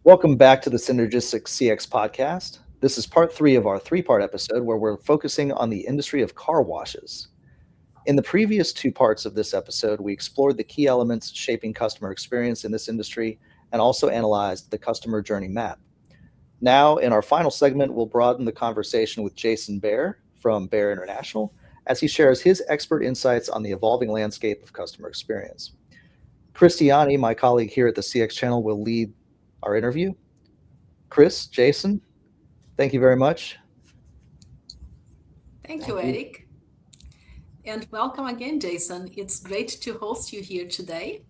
Welcome back to the Synergistic CX Podcast. This is part 3 of our 3-part episode where we're focusing on the industry of car washes. In the previous 2 parts of this episode, we explored the key elements shaping customer experience in this industry and also analyzed the customer journey map. Now, in our final segment, we'll broaden the conversation with Jason Baer from Baer International as he shares his expert insights on the evolving landscape of customer experience. Christiani, my colleague here at the CX channel, will lead our interview. Cris, Jason, thank you very much. Thank you, Erik. And welcome again, Jason. It's great to host you here today.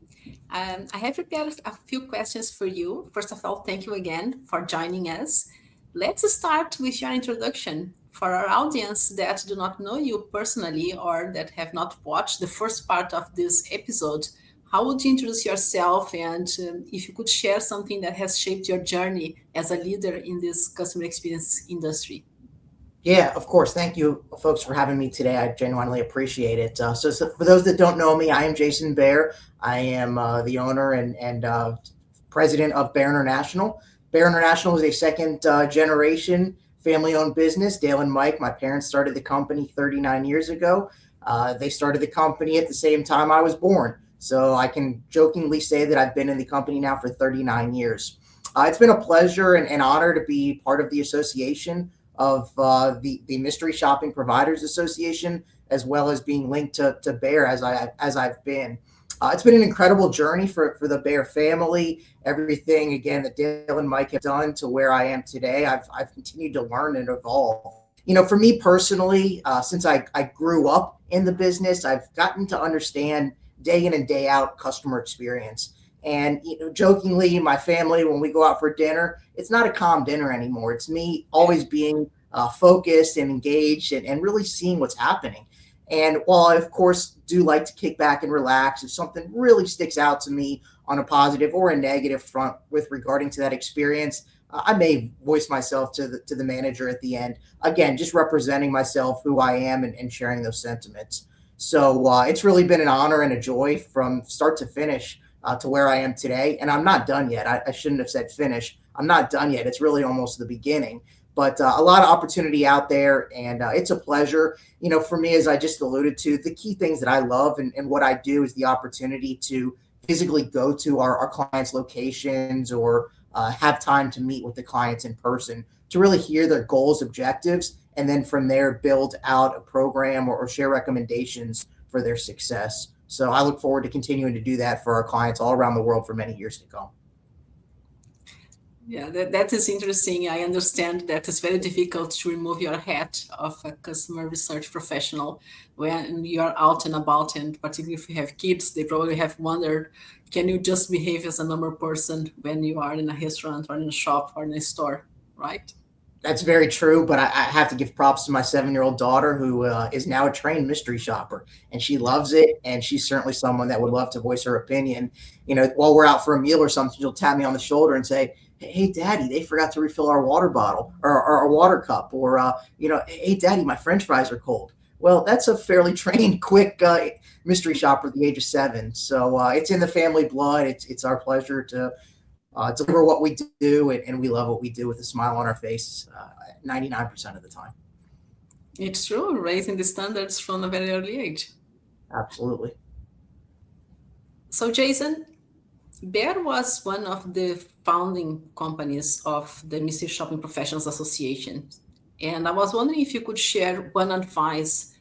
I have prepared a few questions for you. First of all, thank you again for joining us. Let's start with your introduction. For our audience that do not know you personally or that have not watched the first part of this episode, how would you introduce yourself, and if you could share something that has shaped your journey as a leader in this customer experience industry? Yeah, of course. Thank you, folks, for having me today. I genuinely appreciate it. So for those that don't know me, I am Jason Baer. I am the owner and president of Baer International. Baer International is a second generation family-owned business. Dale and Mike, my parents, started the company 39 years ago. They started the company at the same time I was born. So I can jokingly say that I've been in the company now for 39 years. It's been a pleasure and honor to be part of the association of the Mystery Shopping Providers Association, as well as being linked to Baer as I've been. It's been an incredible journey for the Baer family. Everything, again, that Dale and Mike have done to where I am today, I've continued to learn and evolve. You know, for me personally, since I grew up in the business, I've gotten to understand day in and day out customer experience. And, you know, jokingly, my family, when we go out for dinner, it's not a calm dinner anymore. It's me always being focused and engaged and really seeing what's happening. And while I, of course, do like to kick back and relax, if something really sticks out to me on a positive or a negative front with regarding to that experience, I may voice myself to the manager at the end. Again, just representing myself, who I am, and sharing those sentiments. So it's really been an honor and a joy from start to finish to where I am today. And I'm not done yet. I shouldn't have said finish. I'm not done yet. It's really almost the beginning. But a lot of opportunity out there, and it's a pleasure. You know, for me, as I just alluded to, the key things that I love and what I do is the opportunity to physically go to our clients' locations or have time to meet with the clients in person to really hear their goals, objectives, and then from there build out a program or share recommendations for their success. So I look forward to continuing to do that for our clients all around the world for many years to come. Yeah, that is interesting. I understand that it's very difficult to remove your hat of a customer research professional when you're out and about, and particularly if you have kids, they probably have wondered, can you just behave as a normal person when you are in a restaurant or in a shop or in a store, right? That's very true, but I have to give props to my 7-year-old daughter who is now a trained mystery shopper, and she loves it, and she's certainly someone that would love to voice her opinion. You know, while we're out for a meal or something, she'll tap me on the shoulder and say, hey, Daddy, they forgot to refill our water bottle or our water cup, or, hey, Daddy, my French fries are cold. Well, that's a fairly trained, quick mystery shopper at the age of 7. So it's in the family blood. It's our pleasure to deliver what we do, and we love what we do with a smile on our face 99% of the time. It's true, raising the standards from a very early age. Absolutely. So, Jason, Baer was one of the founding companies of the Mystery Shopping Professionals Association. And I was wondering if you could share one advice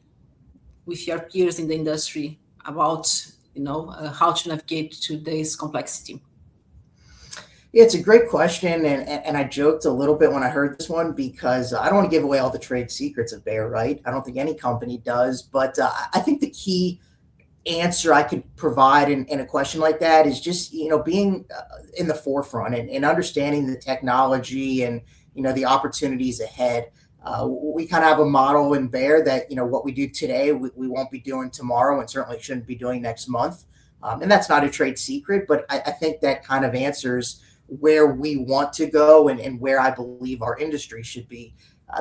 with your peers in the industry about, how to navigate today's complexity. Yeah, it's a great question, and I joked a little bit when I heard this one because I don't want to give away all the trade secrets of Baer, right? I don't think any company does, but I think the key answer I could provide in a question like that is just, being in the forefront and understanding the technology and, the opportunities ahead. We kind of have a model in Baer that, what we do today, we won't be doing tomorrow and certainly shouldn't be doing next month. And that's not a trade secret, but I think that kind of answers where we want to go and where I believe our industry should be.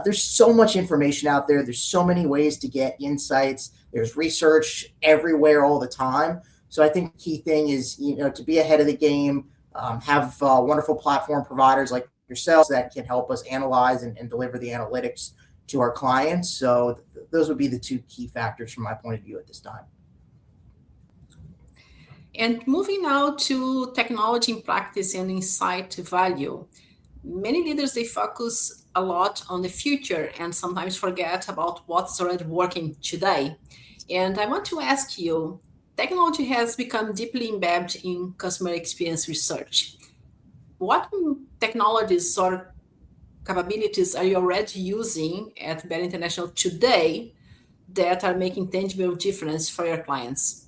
There's so much information out there. There's so many ways to get insights. There's research everywhere all the time. So I think the key thing is, to be ahead of the game, have wonderful platform providers like yourselves that can help us analyze and deliver the analytics to our clients. So those would be the two key factors from my point of view at this time. And moving now to technology in practice and insight value. Many leaders, they focus a lot on the future and sometimes forget about what's already working today. And I want to ask you, technology has become deeply embedded in customer experience research. What technologies or capabilities are you already using at Bear International today that are making tangible difference for your clients?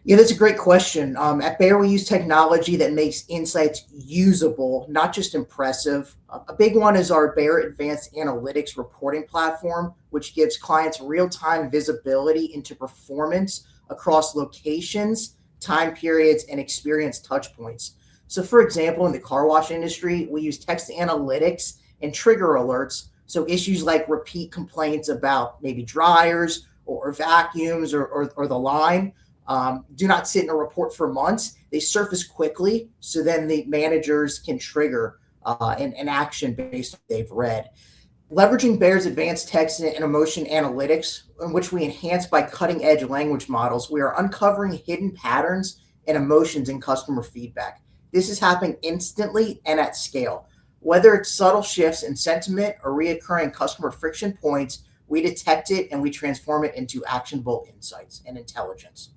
Yeah, that's a great question. At Bayer, we use technology that makes insights usable, not just impressive. A big one is our Bayer Advanced Analytics reporting platform, which gives clients real-time visibility into performance across locations, time periods, and experience touchpoints. So, for example, in the car wash industry, we use text analytics and trigger alerts. So, issues like repeat complaints about maybe dryers or vacuums or the line do not sit in a report for months. They surface quickly, so then the managers can trigger an action based on what they've read. Leveraging Bayer's advanced text and emotion analytics, in which we enhance by cutting edge language models, we are uncovering hidden patterns and emotions in customer feedback. This is happening instantly and at scale. Whether it's subtle shifts in sentiment or reoccurring customer friction points, we detect it and we transform it into actionable insights and intelligence.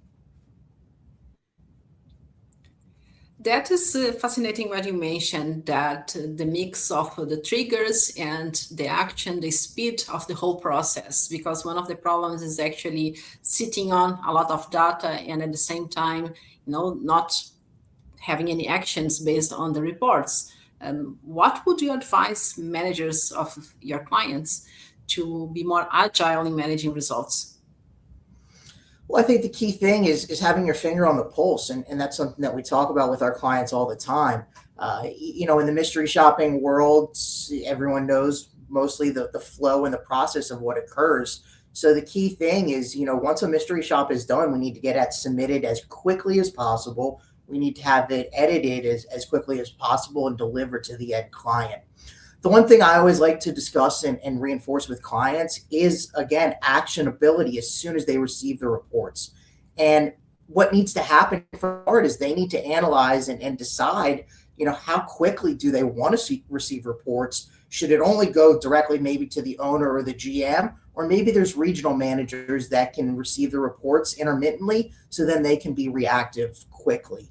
That is fascinating what you mentioned that the mix of the triggers and the action, the speed of the whole process, because one of the problems is actually sitting on a lot of data and at the same time, not having any actions based on the reports. What would you advise managers of your clients to be more agile in managing results? Well, I think the key thing is having your finger on the pulse, and that's something that we talk about with our clients all the time. In the mystery shopping world, everyone knows mostly the flow and the process of what occurs. So the key thing is, once a mystery shop is done, we need to get it submitted as quickly as possible. We need to have it edited as quickly as possible and delivered to the end client. The one thing I always like to discuss and reinforce with clients is, again, actionability as soon as they receive the reports. And what needs to happen for it is they need to analyze and decide, how quickly do they want to receive reports? Should it only go directly maybe to the owner or the GM? Or maybe there's regional managers that can receive the reports intermittently so then they can be reactive quickly.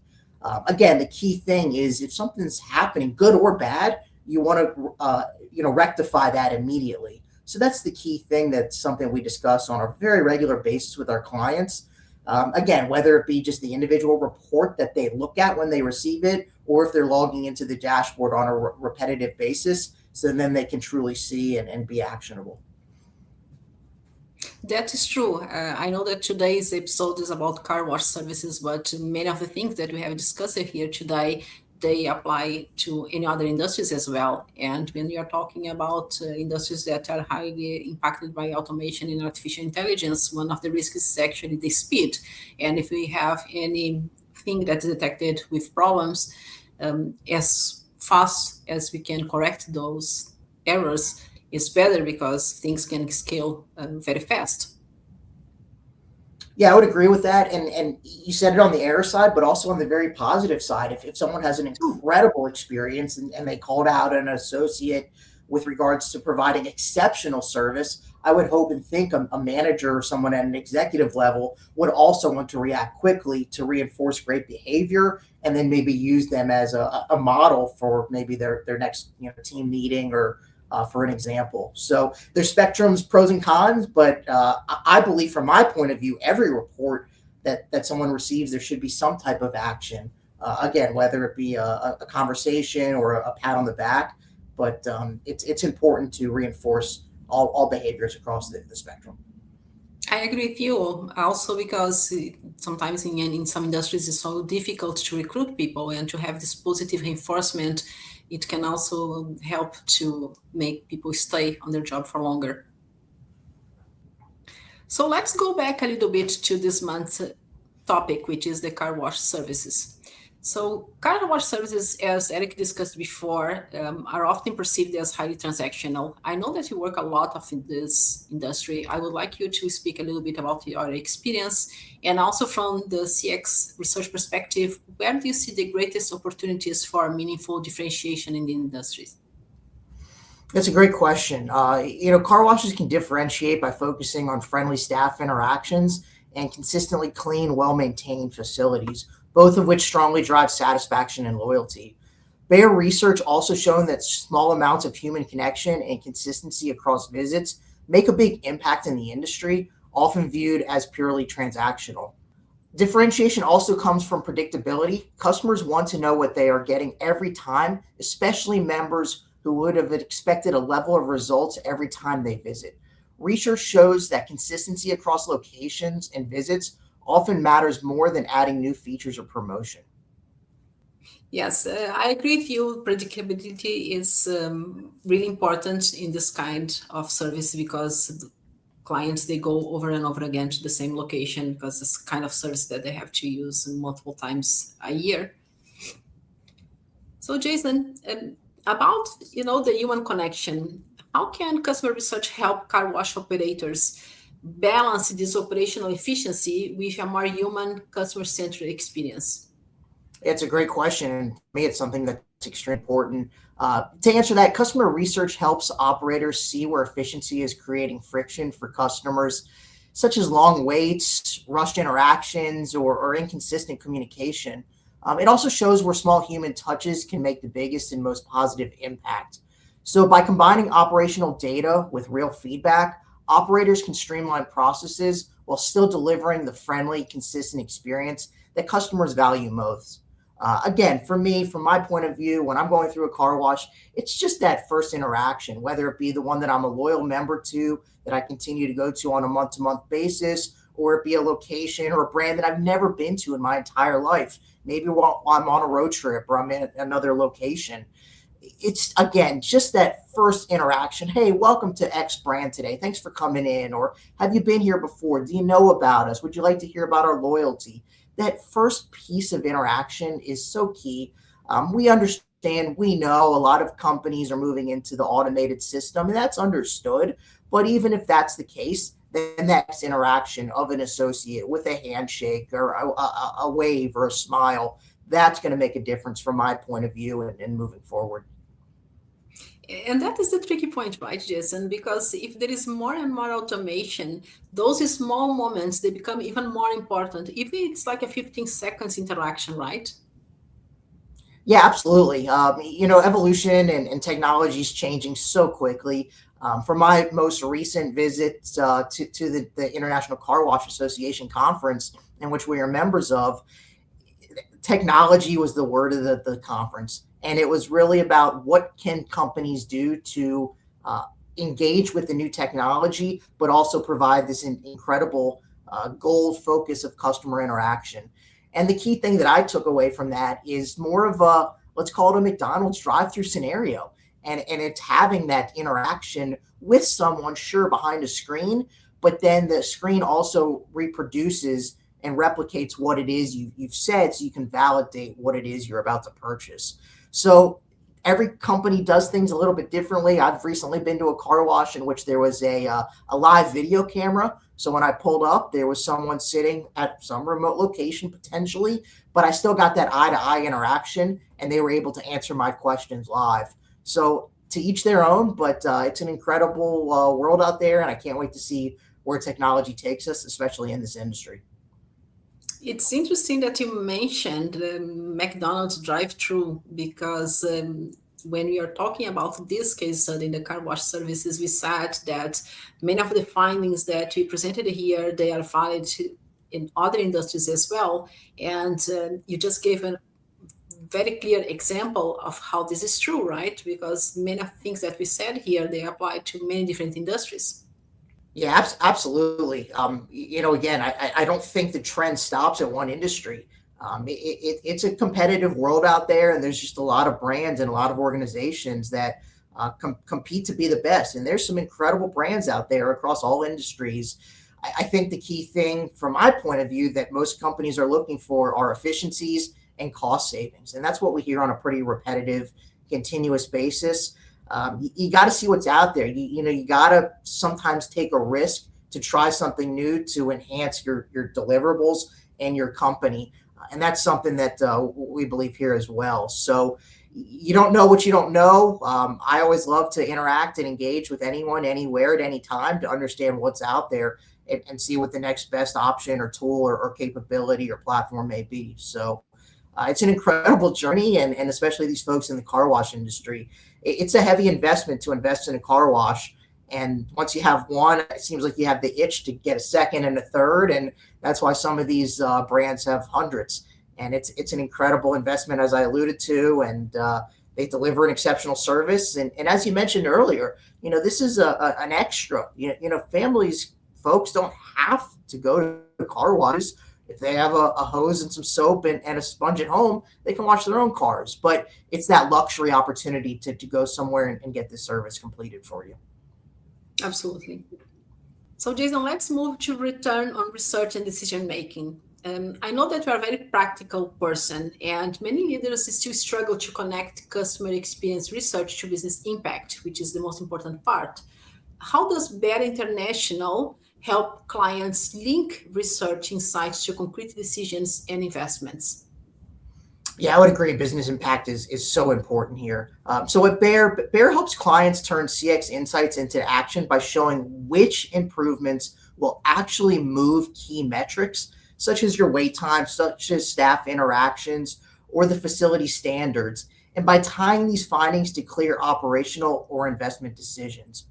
Again, the key thing is if something's happening, good or bad, you want to rectify that immediately. So that's the key thing. That's something we discuss on a very regular basis with our clients. Again, whether it be just the individual report that they look at when they receive it, or if they're logging into the dashboard on a repetitive basis, so then they can truly see and be actionable. That is true. I know that today's episode is about car wash services, but many of the things that we have discussed here today, they apply to any other industries as well. And when we are talking about industries that are highly impacted by automation and artificial intelligence, one of the risks is actually the speed. And if we have anything that is detected with problems, as fast as we can correct those errors, is better because things can scale very fast. Yeah, I would agree with that. And you said it on the error side, but also on the very positive side. If someone has an incredible experience and they called out an associate with regards to providing exceptional service, I would hope and think a manager or someone at an executive level would also want to react quickly to reinforce great behavior and then maybe use them as a model for maybe their next team meeting or for an example. So there's spectrums, pros and cons, but I believe from my point of view, every report that someone receives, there should be some type of action. Again, whether it be a conversation or a pat on the back, but it's important to reinforce all behaviors across the spectrum. I agree with you also because sometimes in some industries it's so difficult to recruit people and to have this positive reinforcement it can also help to make people stay on their job for longer. So let's go back a little bit to this month's topic, which is the car wash services. So, car wash services, as Erik discussed before, are often perceived as highly transactional. I know that you work a lot of in this industry. I would like you to speak a little bit about your experience, and also from the CX research perspective, where do you see the greatest opportunities for meaningful differentiation in the industry? That's a great question. Car washes can differentiate by focusing on friendly staff interactions and consistently clean, well maintained facilities, both of which strongly drive satisfaction and loyalty. Bayer research also shown that small amounts of human connection and consistency across visits make a big impact in the industry, often viewed as purely transactional. Differentiation also comes from predictability. Customers want to know what they are getting every time, especially members who would have expected a level of results every time they visit. Research shows that consistency across locations and visits often matters more than adding new features or promotion. Yes, I agree with you. Predictability is really important in this kind of service because clients they go over and over again to the same location because it's kind of service that they have to use multiple times a year. So, Jason, about the human connection, how can customer research help car wash operators balance this operational efficiency with a more human customer-centered experience? It's a great question. And for me, it's something that's extremely important. To answer that, customer research helps operators see where efficiency is creating friction for customers, such as long waits, rushed interactions, or inconsistent communication. It also shows where small human touches can make the biggest and most positive impact. So, by combining operational data with real feedback, operators can streamline processes while still delivering the friendly, consistent experience that customers value most. Again, for me, from my point of view, when I'm going through a car wash, it's just that first interaction, whether it be the one that I'm a loyal member to, that I continue to go to on a month to month basis, or it be a location or a brand that I've never been to in my entire life. Maybe while I'm on a road trip or I'm in another location. It's again just that first interaction. Hey, welcome to X brand today. Thanks for coming in. Or have you been here before? Do you know about us? Would you like to hear about our loyalty? That first piece of interaction is so key. We understand, we know a lot of companies are moving into the automated system, and that's understood. But even if that's the case, then that interaction of an associate with a handshake or a wave or a smile, that's going to make a difference from my point of view and moving forward. And that is the tricky point, right, Jason? Because if there is more and more automation, those small moments they become even more important. Even it's like a 15 seconds interaction, right? Yeah, absolutely. Evolution and technology is changing so quickly. For my most recent visit to the International Car Wash Association conference, in which we are members of, technology was the word of the conference. And it was really about what can companies do to engage with the new technology, but also provide this incredible goal focus of customer interaction. And the key thing that I took away from that is more of a, let's call it a McDonald's drive-through scenario. And it's having that interaction with someone, sure, behind a screen, but then the screen also reproduces and replicates what it is you've said so you can validate what it is you're about to purchase. So every company does things a little bit differently. I've recently been to a car wash in which there was a live video camera. So when I pulled up, there was someone sitting at some remote location potentially, but I still got that eye-to-eye interaction, and they were able to answer my questions live. So to each their own, but it's an incredible world out there, and I can't wait to see where technology takes us, especially in this industry. It's interesting that you mentioned McDonald's drive-through because when we are talking about this case study in the car wash services, we said that many of the findings that we presented here, they are valid in other industries as well. And you just gave a very clear example of how this is true, right? Because many of the things that we said here, they apply to many different industries. Yeah, absolutely. Again, I don't think the trend stops at one industry. It's a competitive world out there, and there's just a lot of brands and a lot of organizations that compete to be the best. And there's some incredible brands out there across all industries. I think the key thing from my point of view that most companies are looking for are efficiencies and cost savings. And that's what we hear on a pretty repetitive, continuous basis. You got to see what's out there. You got to sometimes take a risk to try something new to enhance your deliverables and your company. And that's something that we believe here as well. So you don't know what you don't know. I always love to interact and engage with anyone, anywhere, at any time to understand what's out there and see what the next best option or tool or capability or platform may be. So it's an incredible journey, and especially these folks in the car wash industry. It's a heavy investment to invest in a car wash. And once you have one, it seems like you have the itch to get a second and a third. And that's why some of these brands have hundreds. And it's an incredible investment, as I alluded to, and they deliver an exceptional service. And as you mentioned earlier, this is an extra. Families, folks don't have to go to car washes. If they have a hose and some soap and a sponge at home, they can wash their own cars. But it's that luxury opportunity to go somewhere and get this service completed for you. Absolutely. So, Jason, let's move to return on research and decision making. I know that you are a very practical person, and many leaders still struggle to connect customer experience research to business impact, which is the most important part. How does Bear International help clients link research insights to concrete decisions and investments? Yeah, I would agree. Business impact is so important here. So at Bear helps clients turn CX insights into action by showing which improvements will actually move key metrics, such as your wait time, such as staff interactions, or the facility standards, and by tying these findings to clear operational or investment decisions.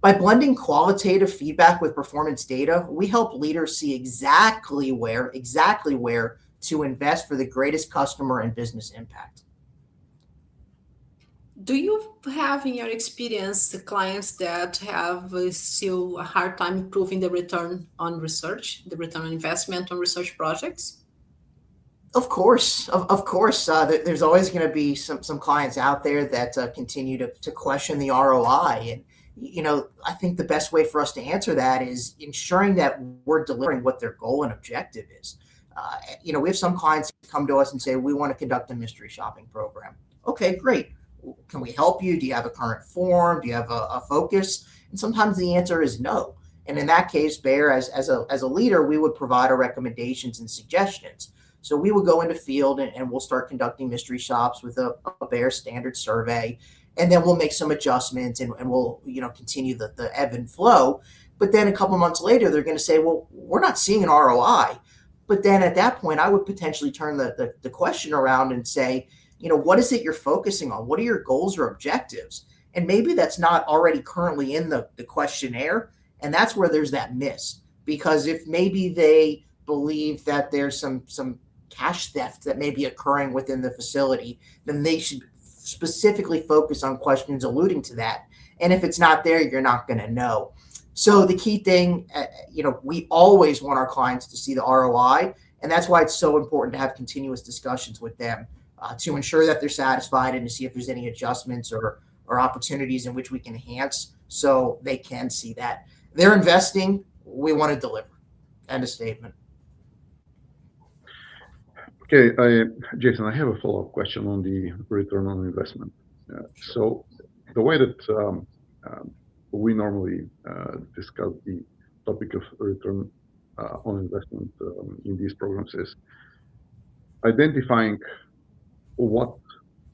By blending qualitative feedback with performance data, we help leaders see exactly where to invest for the greatest customer and business impact. Do you have, in your experience, the clients that have still a hard time improving the return on research, the return on investment on research projects? Of course, there's always going to be some clients out there that continue to question the ROI, and I think the best way for us to answer that is ensuring that we're delivering what their goal and objective is. We have some clients come to us and say we want to conduct a mystery shopping program. Okay, great. Can we help you? Do you have a current form? Do you have a focus? And sometimes the answer is no. And in that case, Bear, as a leader, we would provide our recommendations and suggestions. So we would go into field and we'll start conducting mystery shops with a Bear standard survey. And then we'll make some adjustments and we'll, continue the ebb and flow. But then a couple months later, they're going to say, well, we're not seeing an ROI. But then at that point, I would potentially turn the question around and say, what is it you're focusing on? What are your goals or objectives? And maybe that's not already currently in the questionnaire. And that's where there's that miss. Because if maybe they believe that there's some cash theft that may be occurring within the facility, then they should specifically focus on questions alluding to that. And if it's not there, you're not going to know. So the key thing, we always want our clients to see the ROI. And that's why it's so important to have continuous discussions with them to ensure that they're satisfied and to see if there's any adjustments or opportunities in which we can enhance so they can see that. They're investing, we want to deliver. End of statement. Okay, Jason, I have a follow-up question on the return on investment. So the way that we normally discuss the topic of return on investment in these programs is identifying what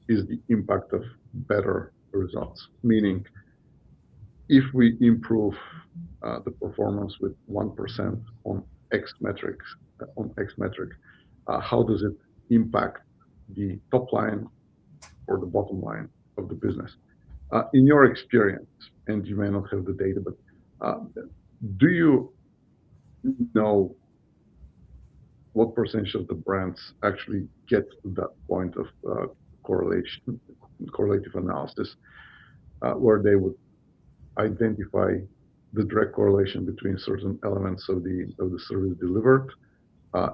is the impact of better results, meaning if we improve the performance with 1% on X metrics, how does it impact the top line or the bottom line of the business? In your experience, and you may not have the data, but do you know what percentage of the brands actually get to that point of correlative analysis, where they would identify the direct correlation between certain elements of the service delivered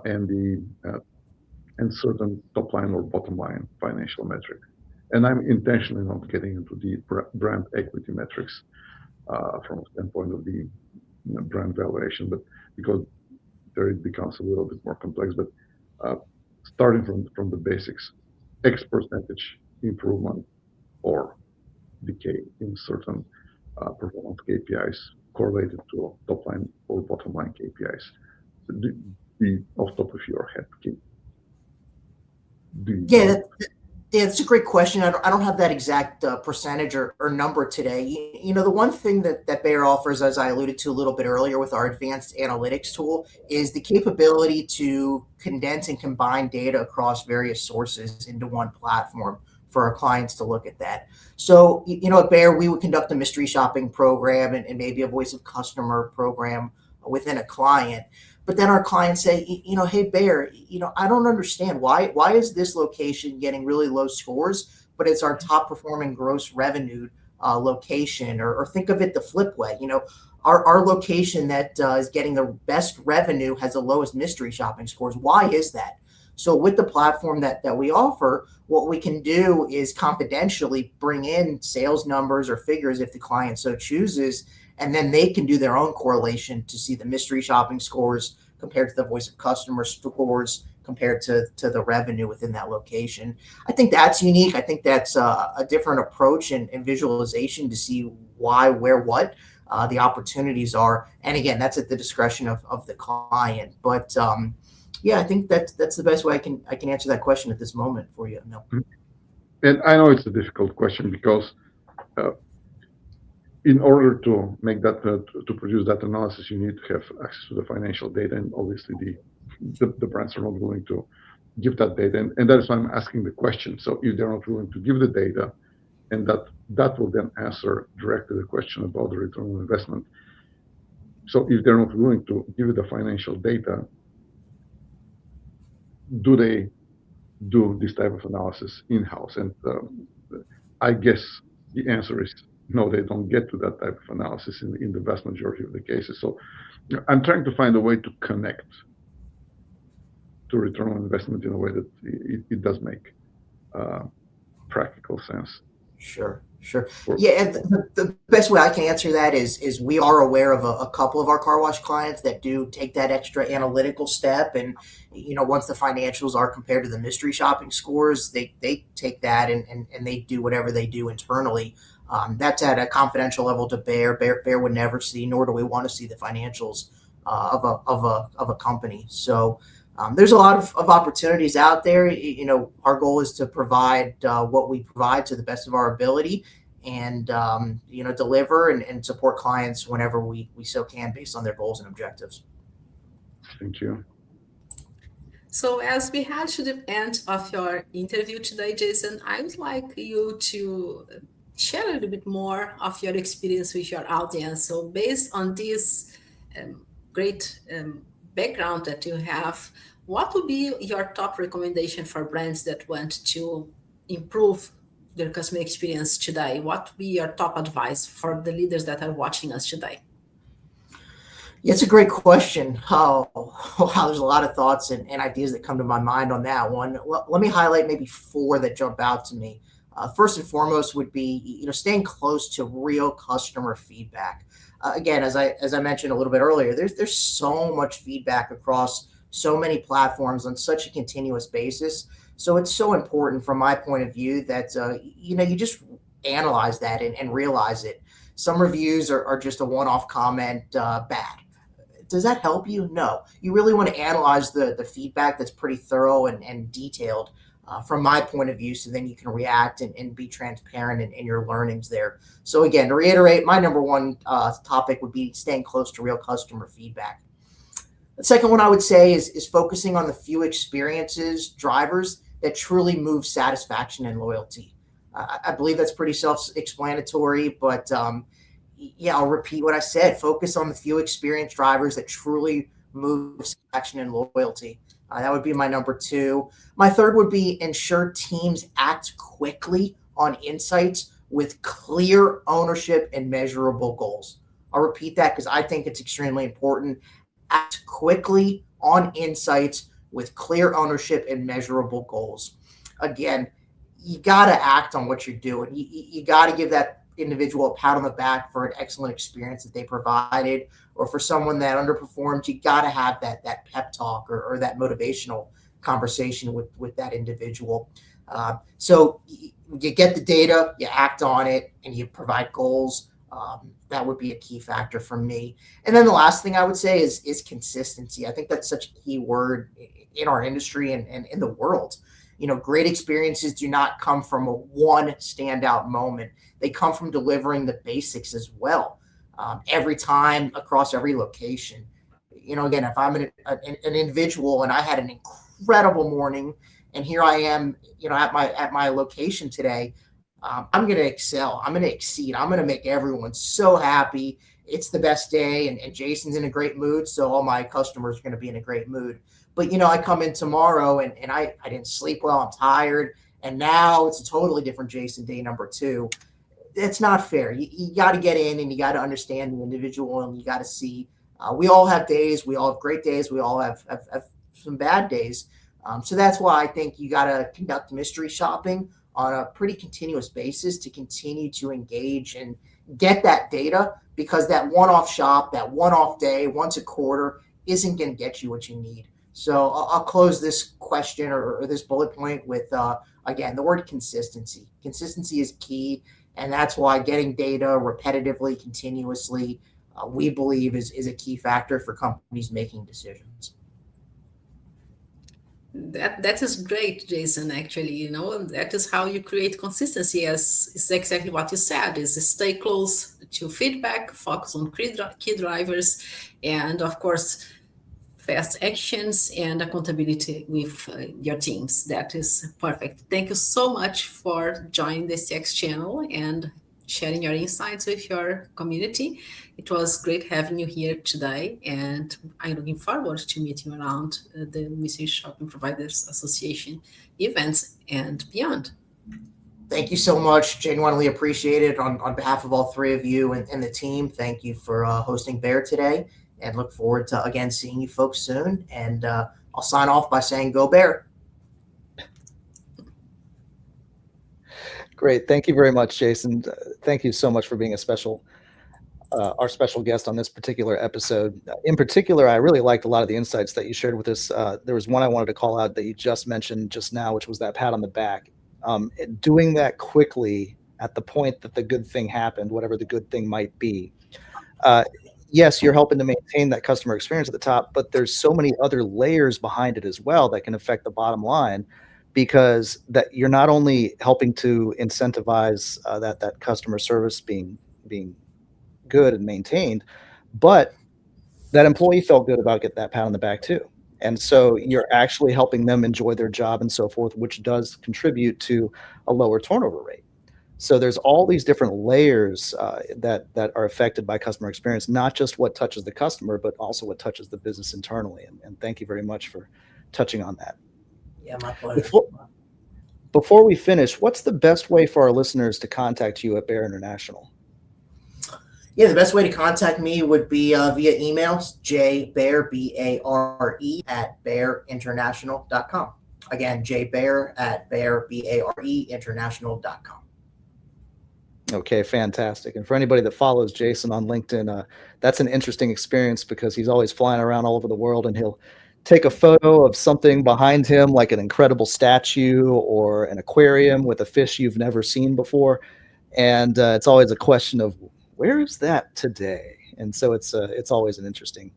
and the and certain top line or bottom line financial metrics. And I'm intentionally not getting into the brand equity metrics from a standpoint of the brand valuation, but because there it becomes a little bit more complex. But uh, starting from the basics, X percentage improvement or decay in certain performance KPIs correlated to top line or bottom line KPIs. The off top of your head, do you Yeah, know? that's a great question. I don't have that exact percentage or number today. The one thing that Bayer offers, as I alluded to a little bit earlier with our advanced analytics tool, is the capability to condense and combine data across various sources into one platform for our clients to look at that. So, at Bayer, we would conduct a mystery shopping program and maybe a voice of customer program within a client. But then our clients say, hey Bear, I don't understand why is this location getting really low scores, but it's our top performing gross revenue location, or think of it the flip way. Our location that is getting the best revenue has the lowest mystery shopping scores. Why is that? So with the platform that we offer, what we can do is confidentially bring in sales numbers or figures if the client so chooses, and then they can do their own correlation to see the mystery shopping scores compared to the voice of customer scores compared to the revenue within that location. I think that's unique. I think that's a different approach and visualization to see why, where, what the opportunities are. And again, that's at the discretion of the client. But yeah, I think that's the best way I can answer that question at this moment for you. No. And I know it's a difficult question because uh, in order to make that to produce that analysis, you need to have access to the financial data, and obviously the brands are not willing to give that data, and that is why I'm asking the question. So if they're not willing to give the data, and that will then answer directly the question about the return on investment. So if they're not willing to give the financial data, do they do this type of analysis in-house? And I guess the answer is no, they don't get to that type of analysis in the vast majority of the cases. So I'm trying to find a way to connect to return on investment in a way that it does make uh, practical sense. Sure. For, Yeah, and the best way I can answer that is we are aware of a couple of our car wash clients that do take that extra analytical step, and once the financials are compared to the mystery shopping scores, they take that and they do whatever they do internally. That's at a confidential level to Bear. Bear would never see, nor do we want to see the financials of a company. So there's a lot of opportunities out there. Our goal is to provide what we provide to the best of our ability, and deliver and support clients whenever we so can, based on their goals and objectives. Thank you. So, as we head to the end of your interview today, Jason, I would like you to share a little bit more of your experience with your audience. So, based on this great background that you have, what would be your top recommendation for brands that want to improve their customer experience today? What would be your top advice for the leaders that are watching us today? Yeah, it's a great question. How wow, there's a lot of thoughts and ideas that come to my mind on that one. Let me highlight maybe four that jump out to me. First and foremost would be staying close to real customer feedback. Again, as I mentioned a little bit earlier, there's so much feedback across so many platforms on such a continuous basis. So it's so important from my point of view that you just analyze that and realize it. Some reviews are just a one-off comment, bad. Does that help you? No. You really want to analyze the feedback that's pretty thorough and detailed from my point of view, so then you can react and be transparent in your learnings there. So again, to reiterate, my number one topic would be staying close to real customer feedback. The second one I would say is focusing on the few experiences, drivers that truly move satisfaction and loyalty. I believe that's pretty self-explanatory, but yeah, I'll repeat what I said. Focus on the few experienced drivers that truly move satisfaction and loyalty. That would be my number two. My third would be ensure teams act quickly on insights with clear ownership and measurable goals. I'll repeat that because I think it's extremely important. Act quickly on insights with clear ownership and measurable goals. Again, you got to act on what you're doing. You got to give that individual a pat on the back for an excellent experience that they provided, or for someone that underperformed, you got to have that pep talk or that motivational conversation with that individual. So you get the data, you act on it, and you provide goals. That would be a key factor for me. And then the last thing I would say is consistency. I think that's such a key word in our industry and in the world. Great experiences do not come from a one standout moment. They come from delivering the basics as well, every time across every location. Again, if I'm an individual and I had an incredible morning, and here I am, at my location today, I'm going to excel. I'm going to exceed. I'm going to make everyone so happy. It's the best day, and Jason's in a great mood, so all my customers are going to be in a great mood. But, I come in tomorrow and I didn't sleep well. I'm tired. And now it's a totally different Jason, day number 2. It's not fair. You got to get in and you got to understand the individual, and you got to see we all have days. We all have great days. We all have some bad days. So that's why I think you got to conduct mystery shopping on a pretty continuous basis to continue to engage and get that data, because that one-off shop, that one-off day, once a quarter, isn't going to get you what you need. So I'll close this question or this bullet point with, again, the word consistency. Consistency is key, and that's why getting data repetitively, continuously, we believe is a key factor for companies making decisions. That is great, Jason. Actually, that is how you create consistency. As is exactly what you said: is stay close to feedback, focus on key drivers, and of course, fast actions and accountability with your teams. That is perfect. Thank you so much for joining the CX channel and sharing your insights with your community. It was great having you here today, and I'm looking forward to meeting you around the Mystery Shopping Providers Association events and beyond. Thank you so much. Genuinely appreciate it on behalf of all 3 of you and the team. Thank you for hosting Bear today, and look forward to, again, seeing you folks soon. And I'll sign off by saying, go Bear. Great. Thank you very much, Jason. Thank you so much for being our special guest on this particular episode. In particular, I really liked a lot of the insights that you shared with us. There was one I wanted to call out that you just mentioned just now, which was that pat on the back. Doing that quickly at the point that the good thing happened, whatever the good thing might be. Yes, you're helping to maintain that customer experience at the top, but there's so many other layers behind it as well that can affect the bottom line, because that you're not only helping to incentivize that customer service being good and maintained, but that employee felt good about getting that pat on the back too. And so you're actually helping them enjoy their job and so forth, which does contribute to a lower turnover rate. So there's all these different layers that are affected by customer experience, not just what touches the customer, but also what touches the business internally. And thank you very much for touching on that. Yeah, my pleasure. Before we finish, what's the best way for our listeners to contact you at Bear International? Yeah, the best way to contact me would be via email, jbare, B-A-R-E, at bearinternational.com. Again, jbare at bearinternational.com. Okay, fantastic. And for anybody that follows Jason on LinkedIn, that's an interesting experience, because he's always flying around all over the world, and he'll take a photo of something behind him, like an incredible statue or an aquarium with a fish you've never seen before. And it's always a question of, where is that today? And so it's always an interesting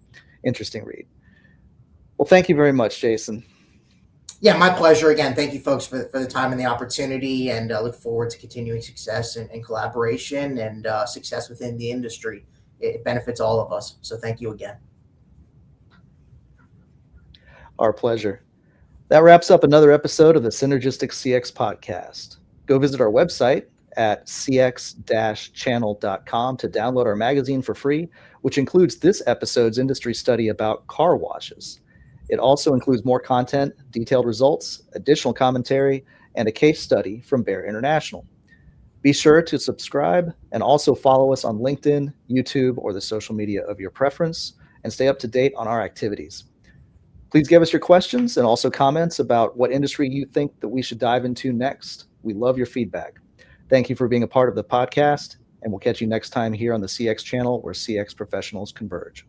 read. Well, thank you very much, Jason. Yeah, my pleasure. Again, thank you folks for the time and the opportunity, and look forward to continuing success and collaboration and success within the industry. It benefits all of us. So thank you again. Our pleasure. That wraps up another episode of the Synergistic CX Podcast. Go visit our website at cx-channel.com to download our magazine for free, which includes this episode's industry study about car washes. It also includes more content, detailed results, additional commentary, and a case study from Bear International. Be sure to subscribe and also follow us on LinkedIn, YouTube, or the social media of your preference, and stay up to date on our activities. Please give us your questions and also comments about what industry you think that we should dive into next. We love your feedback. Thank you for being a part of the podcast, and we'll catch you next time here on the CX channel where CX professionals converge.